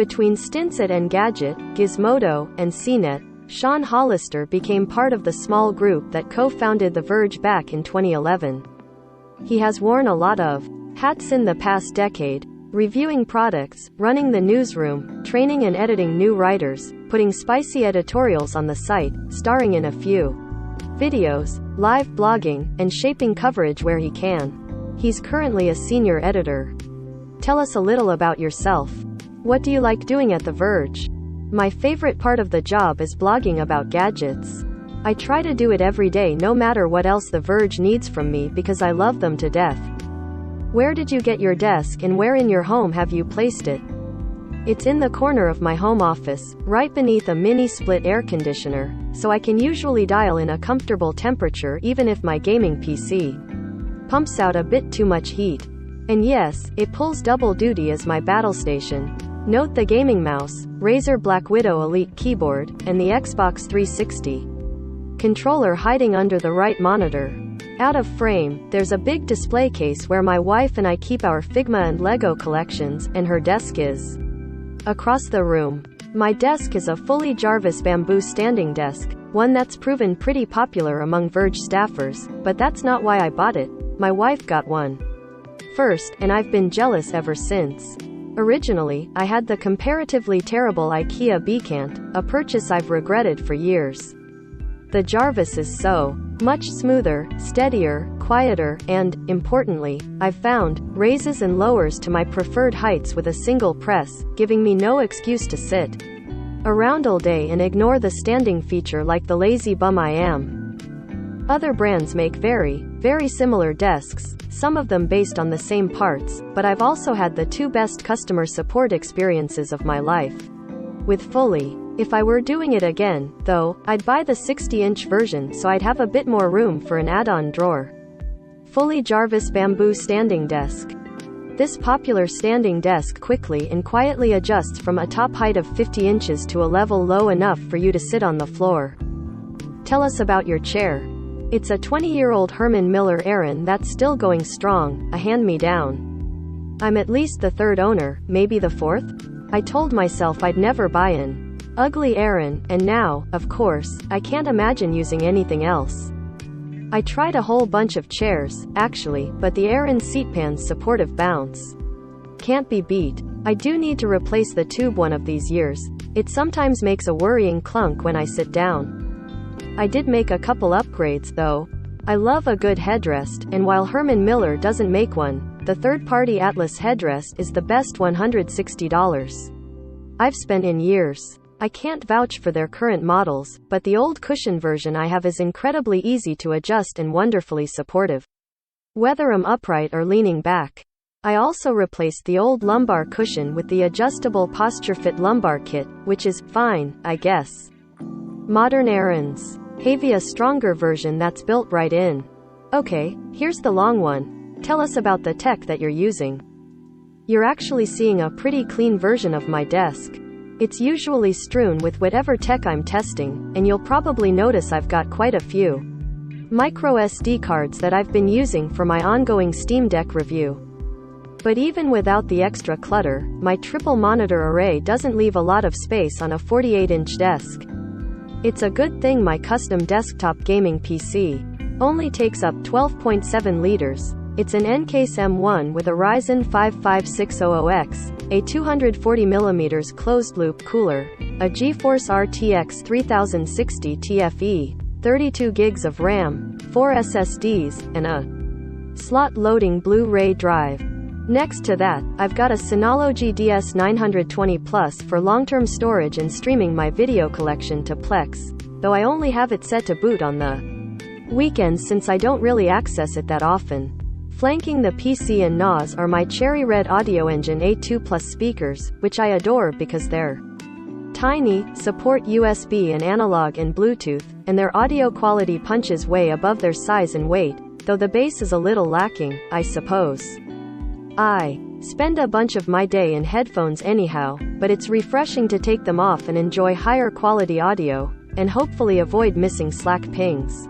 Between stints at Engadget, Gizmodo, and CNET, Sean Hollister became part of the small group that co-founded The Verge back in 2011. He has worn a lot of hats in the past decade, reviewing products, running the newsroom, training and editing new writers, putting spicy editorials on the site, starring in a few videos, live blogging, and shaping coverage where he can. He's currently a senior editor. Tell us a little about yourself. What do you like doing at The Verge? My favorite part of the job is blogging about gadgets. I try to do it every day no matter what else The Verge needs from me because I love them to death. Where did you get your desk and where in your home have you placed it? It's in the corner of my home office, right beneath a mini split air conditioner, so I can usually dial in a comfortable temperature even if my gaming PC pumps out a bit too much heat. And yes, it pulls double duty as my battle station. Note the gaming mouse, Razer Black Widow Elite keyboard, and the Xbox 360 controller hiding under the right monitor. Out of frame, there's a big display case where my wife and I keep our Figma and Lego collections, and her desk is across the room. My desk is a fully Jarvis bamboo standing desk, one that's proven pretty popular among Verge staffers, but that's not why I bought it. My wife got one first, and I've been jealous ever since. Originally, I had the comparatively terrible IKEA Becant, a purchase I've regretted for years. The Jarvis is so much smoother, steadier, quieter, and, importantly, I've found, raises and lowers to my preferred heights with a single press, giving me no excuse to sit around all day and ignore the standing feature like the lazy bum I am. Other brands make very similar desks, some of them based on the same parts, but I've also had the two best customer support experiences of my life with Fully. If I were doing it again, though, I'd buy the 60-inch version so I'd have a bit more room for an add-on drawer. Fully Jarvis Bamboo Standing Desk. This popular standing desk quickly and quietly adjusts from a top height of 50 inches to a level low enough for you to sit on the floor. Tell us about your chair. It's a 20-year-old Herman Miller Aran that's still going strong, a hand-me-down. I'm at least the third owner, maybe the fourth? I told myself I'd never buy an ugly Aran, and now, of course, I can't imagine using anything else. I tried a whole bunch of chairs, actually, but the Aran seatpan's supportive bounce can't be beat. I do need to replace the tube one of these years. It sometimes makes a worrying clunk when I sit down. I did make a couple upgrades, though. I love a good headrest, and while Herman Miller doesn't make one, the third-party Atlas headrest is the best $160 I've spent in years. I can't vouch for their current models, but the old cushion version I have is incredibly easy to adjust and wonderfully supportive, whether I'm upright or leaning back. I also replaced the old lumbar cushion with the adjustable posture-fit lumbar kit, which is fine, I guess. Modern Arans. Havey a stronger version that's built right in. Okay, here's the long one. Tell us about the tech that you're using. You're actually seeing a pretty clean version of my desk. It's usually strewn with whatever tech I'm testing, and you'll probably notice I've got quite a few micro SD cards that I've been using for my ongoing Steam Deck review. But even without the extra clutter, my triple monitor array doesn't leave a lot of space on a 48-inch desk. It's a good thing my custom desktop gaming PC only takes up 12.7 liters. It's an Encase M1 with a Ryzen 5 5600X, a 240mm closed-loop cooler, a GeForce RTX 3060 TFE, 32 gigs of RAM, 4 SSDs, and a slot-loading Blu-ray drive. Next to that, I've got a Synology DS920 Plus for long-term storage and streaming my video collection to Plex, though I only have it set to boot on the weekends since I don't really access it that often. Flanking the PC and NAS are my Cherry Red Audio Engine A2 Plus speakers, which I adore because they're tiny, support USB and analog and Bluetooth, and their audio quality punches way above their size and weight, though the bass is a little lacking, I suppose. I spend a bunch of my day in headphones anyhow, but it's refreshing to take them off and enjoy higher quality audio, and hopefully avoid missing Slack pings.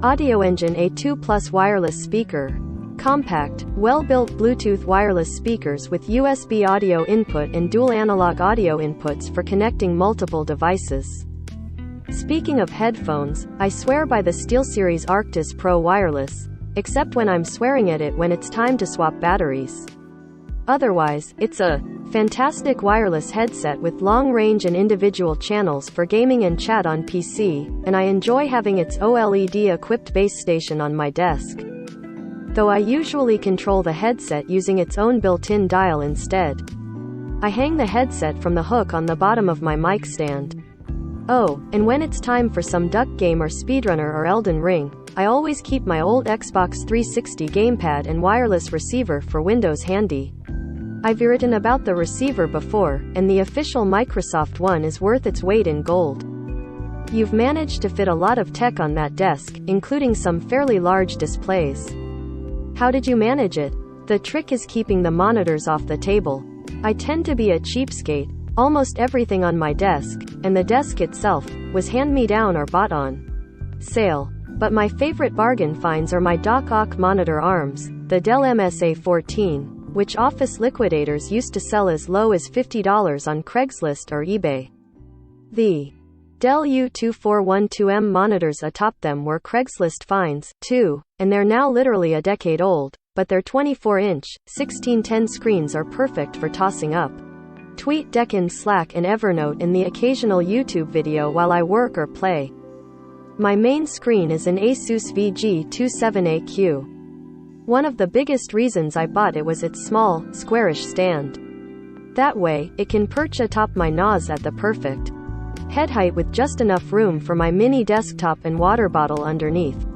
Audio Engine A2 Plus wireless speaker. Compact, well-built Bluetooth wireless speakers with USB audio input and dual analog audio inputs for connecting multiple devices. Speaking of headphones, I swear by the SteelSeries Arctis Pro Wireless, except when I'm swearing at it when it's time to swap batteries. Otherwise, it's a fantastic wireless headset with long range and individual channels for gaming and chat on PC, and I enjoy having its OLED-equipped base station on my desk. Though I usually control the headset using its own built-in dial instead. I hang the headset from the hook on the bottom of my mic stand. Oh, and when it's time for some duck game or speedrunner or Elden Ring, I always keep my old Xbox 360 gamepad and wireless receiver for Windows handy. I've written about the receiver before, and the official Microsoft one is worth its weight in gold. You've managed to fit a lot of tech on that desk, including some fairly large displays. How did you manage it? The trick is keeping the monitors off the table. I tend to be a cheapskate. Almost everything on my desk, and the desk itself, was hand-me-down or bought on sale. But my favorite bargain finds are my dock monitor arms, the Dell MSA14, which office liquidators used to sell as low as $50 on Craigslist or eBay. The Dell U2412M monitors atop them were Craigslist finds, too, and they're now literally a decade old, but their 24-inch, 1610 screens are perfect for tossing up TweetDeck in Slack and Evernote and the occasional YouTube video while I work or play. My main screen is an Asus VG27AQ. One of the biggest reasons I bought it was its small, squarish stand. That way, it can perch atop my NAS at the perfect head height with just enough room for my mini desktop and water bottle underneath.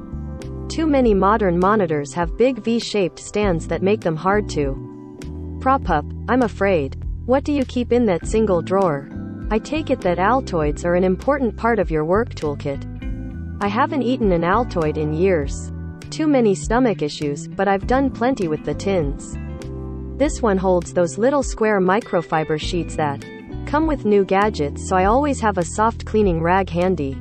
Too many modern monitors have big V-shaped stands that make them hard to prop up, I'm afraid. What do you keep in that single drawer? I take it that Altoids are an important part of your work toolkit. I haven't eaten an Altoid in years. Too many stomach issues, but I've done plenty with the tins. This one holds those little square microfiber sheets that come with new gadgets, so I always have a soft cleaning rag handy.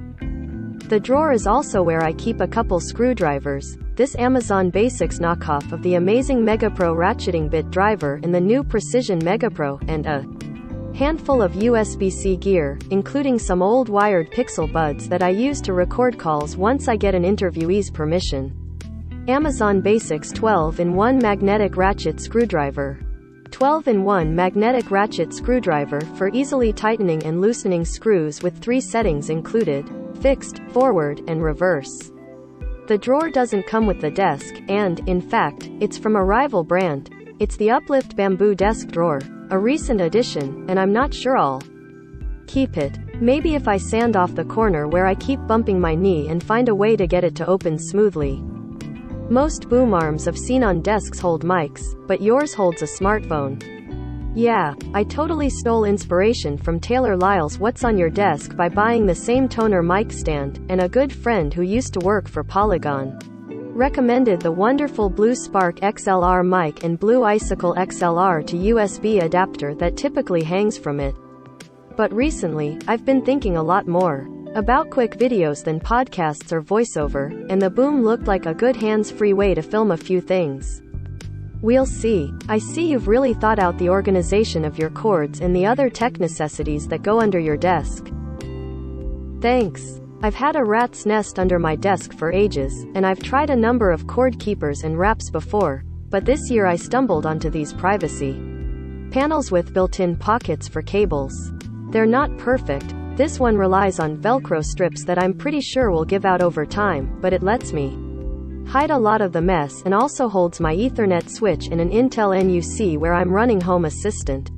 The drawer is also where I keep a couple screwdrivers, this Amazon Basics knockoff of the amazing MegaPro ratcheting bit driver and the new Precision MegaPro, and a handful of USB-C gear, including some old wired Pixel buds that I use to record calls once I get an interviewee's permission. Amazon Basics 12-in-1 magnetic ratchet screwdriver. 12-in-1 magnetic ratchet screwdriver for easily tightening and loosening screws with 3 settings included: fixed, forward, and reverse. The drawer doesn't come with the desk, and, in fact, it's from a rival brand. It's the Uplift Bamboo Desk Drawer, a recent addition, and I'm not sure I'll keep it. Maybe if I sand off the corner where I keep bumping my knee and find a way to get it to open smoothly. Most boom arms I've seen on desks hold mics, but yours holds a smartphone. Yeah, I totally stole inspiration from Taylor Lyle's What's on Your Desk by buying the same toner mic stand, and a good friend who used to work for Polygon recommended the wonderful Blue Spark XLR mic and Blue Icicle XLR to USB adapter that typically hangs from it. But recently, I've been thinking a lot more about quick videos than podcasts or voiceover, and the boom looked like a good hands-free way to film a few things. We'll see. I see you've really thought out the organization of your cords and the other tech necessities that go under your desk. Thanks. I've had a rat's nest under my desk for ages, and I've tried a number of cord keepers and wraps before, but this year I stumbled onto these privacy panels with built-in pockets for cables. They're not perfect. This one relies on Velcro strips that I'm pretty sure will give out over time, but it lets me hide a lot of the mess and also holds my Ethernet switch and an Intel NUC where I'm running Home Assistant.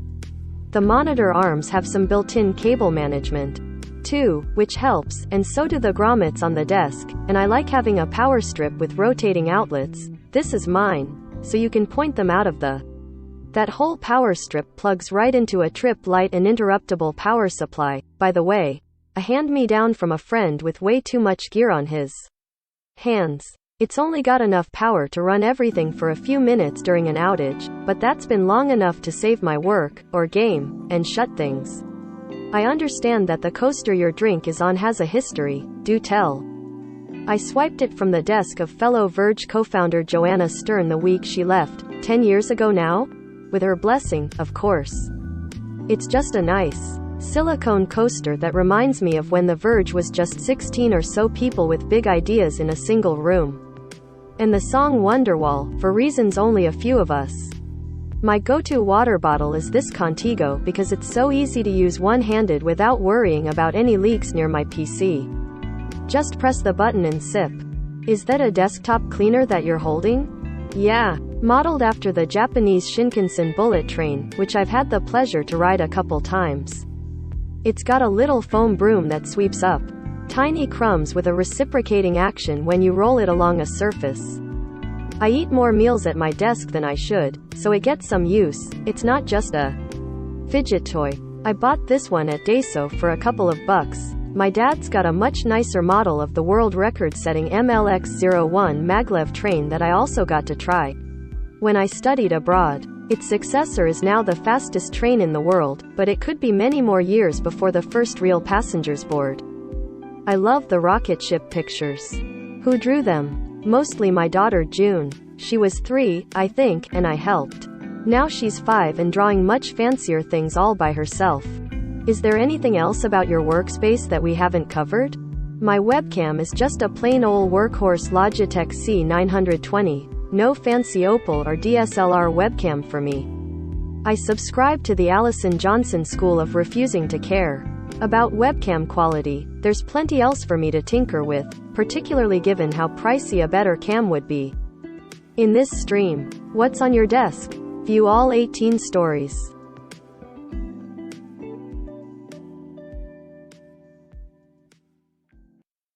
The monitor arms have some built-in cable management, too, which helps, and so do the grommets on the desk, and I like having a power strip with rotating outlets. This is mine, so you can point them out of that whole power strip plugs right into a trip light and interruptible power supply, by the way, a hand-me-down from a friend with way too much gear on his hands. It's only got enough power to run everything for a few minutes during an outage, but that's been long enough to save my work, or game, and shut things. I understand that the coaster your drink is on has a history. Do tell. I swiped it from the desk of fellow Verge co-founder Joanna Stern the week she left, 10 years ago now? With her blessing, of course. It's just a nice, silicone coaster that reminds me of when The Verge was just 16 or so people with big ideas in a single room. And the song Wonderwall, for reasons only a few of us. My go-to water bottle is this Contigo because it's so easy to use one-handed without worrying about any leaks near my PC. Just press the button and sip. Is that a desktop cleaner that you're holding? Yeah. Modeled after the Japanese Shinkansen bullet train, which I've had the pleasure to ride a couple times. It's got a little foam broom that sweeps up tiny crumbs with a reciprocating action when you roll it along a surface. I eat more meals at my desk than I should, so it gets some use. It's not just a fidget toy. I bought this one at Daiso for a couple of bucks. My dad's got a much nicer model of the world record-setting MLX-01 Maglev train that I also got to try when I studied abroad. Its successor is now the fastest train in the world, but it could be many more years before the first real passengers board. I love the rocket ship pictures. Who drew them? Mostly my daughter June. She was 3, I think, and I helped. Now she's 5 and drawing much fancier things all by herself. Is there anything else about your workspace that we haven't covered? My webcam is just a plain old workhorse Logitech C920. No fancy Opal or DSLR webcam for me. I subscribe to the Allison Johnson school of refusing to care about webcam quality. There's plenty else for me to tinker with, particularly given how pricey a better cam would be. In this stream, what's on your desk? View all 18 stories.